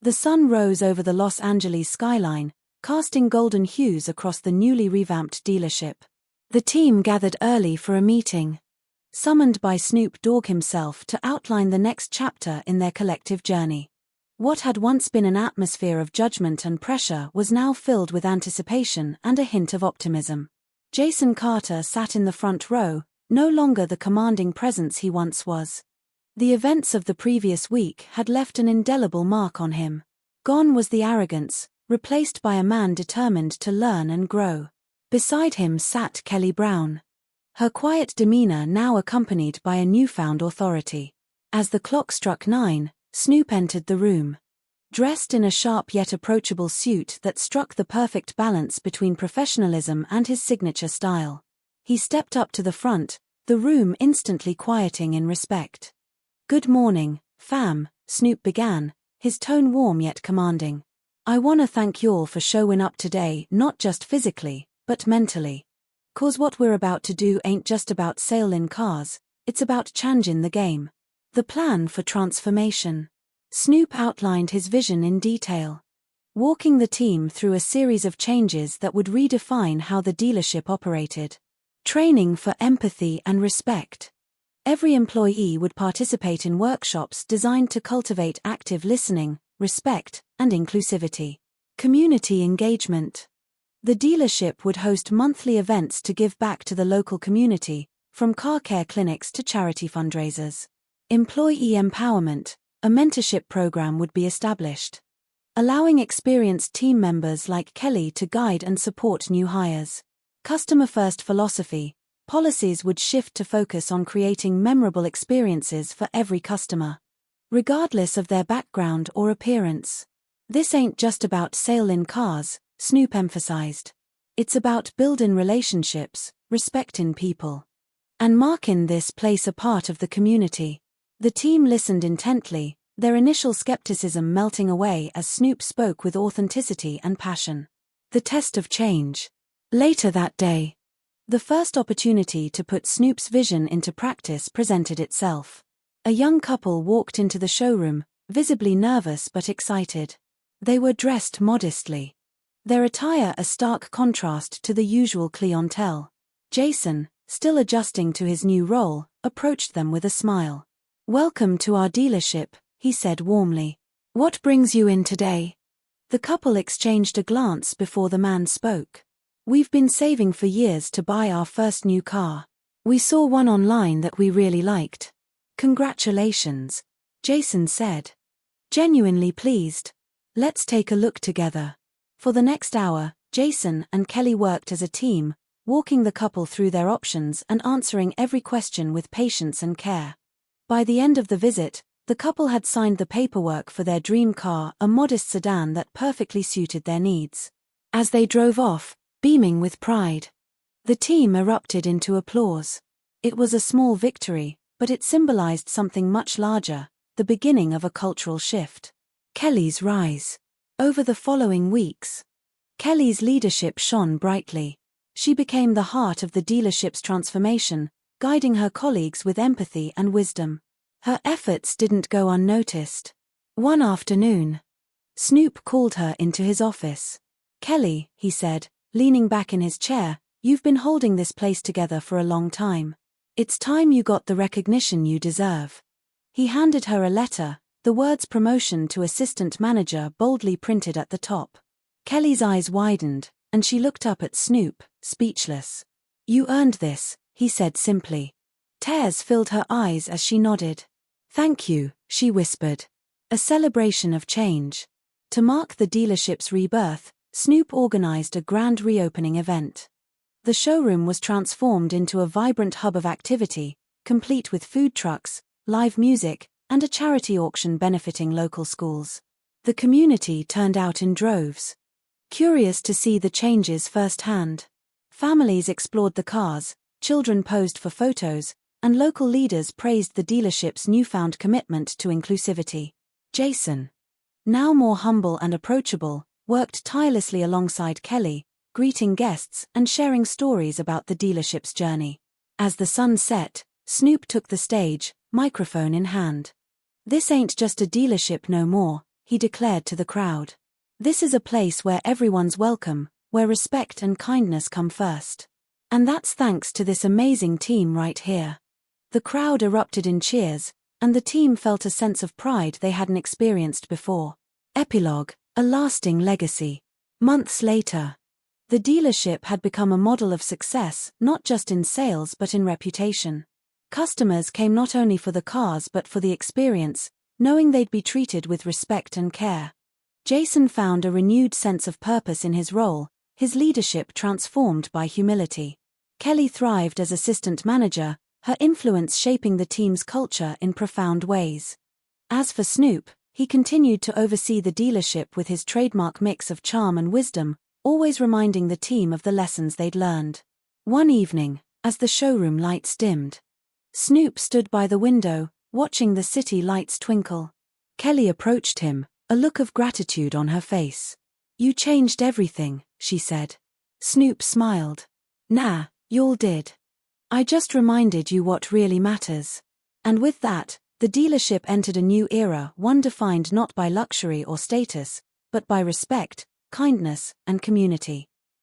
The sun rose over the Los Angeles skyline, casting golden hues across the newly revamped dealership. The team gathered early for a meeting, summoned by Snoop Dogg himself to outline the next chapter in their collective journey. What had once been an atmosphere of judgment and pressure was now filled with anticipation and a hint of optimism. Jayson Carter sat in the front row, no longer the commanding presence he once was. The events of the previous week had left an indelible mark on him. Gone was the arrogance, replaced by a man determined to learn and grow. Beside him sat Kelly Brown, her quiet demeanor now accompanied by a newfound authority. As the clock struck 9, Snoop entered the room. Dressed in a sharp yet approachable suit that struck the perfect balance between professionalism and his signature style. He stepped up to the front, the room instantly quieting in respect. "Good morning, fam," Snoop began, his tone warm yet commanding. "I wanna thank y'all for showing up today, not just physically, but mentally. 'Cause what we're about to do ain't just about sailin' cars, it's about changin' the game. The plan for transformation." Snoop outlined his vision in detail, walking the team through a series of changes that would redefine how the dealership operated. Training for empathy and respect. Every employee would participate in workshops designed to cultivate active listening, respect, and inclusivity. Community engagement. The dealership would host monthly events to give back to the local community, from car care clinics to charity fundraisers. Employee empowerment. A mentorship program would be established, allowing experienced team members like Kelly to guide and support new hires. Customer-first philosophy. Policies would shift to focus on creating memorable experiences for every customer, regardless of their background or appearance. "This ain't just about sailin' cars," Snoop emphasized. "It's about buildin' relationships, respectin' people, and markin' this place a part of the community." The team listened intently, their initial skepticism melting away as Snoop spoke with authenticity and passion. The test of change. Later that day, the first opportunity to put Snoop's vision into practice presented itself. A young couple walked into the showroom, visibly nervous but excited. They were dressed modestly, their attire a stark contrast to the usual clientele. Jayson, still adjusting to his new role, approached them with a smile. "Welcome to our dealership," he said warmly. "What brings you in today?" The couple exchanged a glance before the man spoke. "We've been saving for years to buy our first new car. We saw one online that we really liked." "Congratulations," Jayson said, genuinely pleased. "Let's take a look together." For the next hour, Jayson and Kelly worked as a team, walking the couple through their options and answering every question with patience and care. By the end of the visit, the couple had signed the paperwork for their dream car, a modest sedan that perfectly suited their needs. As they drove off, beaming with pride, the team erupted into applause. It was a small victory, but it symbolized something much larger, the beginning of a cultural shift. Kelly's rise. Over the following weeks, Kelly's leadership shone brightly. She became the heart of the dealership's transformation, guiding her colleagues with empathy and wisdom. Her efforts didn't go unnoticed. One afternoon, Snoop called her into his office. "Kelly," he said, leaning back in his chair, "you've been holding this place together for a long time. It's time you got the recognition you deserve." He handed her a letter, the words "promotion to assistant manager" boldly printed at the top. Kelly's eyes widened, and she looked up at Snoop, speechless. "You earned this," he said simply. Tears filled her eyes as she nodded. "Thank you," she whispered. A celebration of change. To mark the dealership's rebirth, Snoop organized a grand reopening event. The showroom was transformed into a vibrant hub of activity, complete with food trucks, live music, and a charity auction benefiting local schools. The community turned out in droves, curious to see the changes firsthand. Families explored the cars, children posed for photos, and local leaders praised the dealership's newfound commitment to inclusivity. Jayson, now more humble and approachable, worked tirelessly alongside Kelly, greeting guests and sharing stories about the dealership's journey. As the sun set, Snoop took the stage, microphone in hand. "This ain't just a dealership no more, he declared to the crowd. This is a place where everyone's welcome, where respect and kindness come first. And that's thanks to this amazing team right here. The crowd erupted in cheers, and the team felt a sense of pride they hadn't experienced before. Epilogue, a lasting legacy. Months later, the dealership had become a model of success, not just in sales but in reputation. Customers came not only for the cars but for the experience, knowing they'd be treated with respect and care. Jayson found a renewed sense of purpose in his role, his leadership transformed by humility. Kelly thrived as assistant manager, her influence shaping the team's culture in profound ways. As for Snoop, he continued to oversee the dealership with his trademark mix of charm and wisdom, always reminding the team of the lessons they'd learned. One evening, as the showroom lights dimmed, Snoop stood by the window, watching the city lights twinkle. Kelly approached him, a look of gratitude on her face. "You changed everything," she said. Snoop smiled. "Nah, y'all did. I just reminded you what really matters." And with that, the dealership entered a new era, one defined not by luxury or status, but by respect, kindness, and community.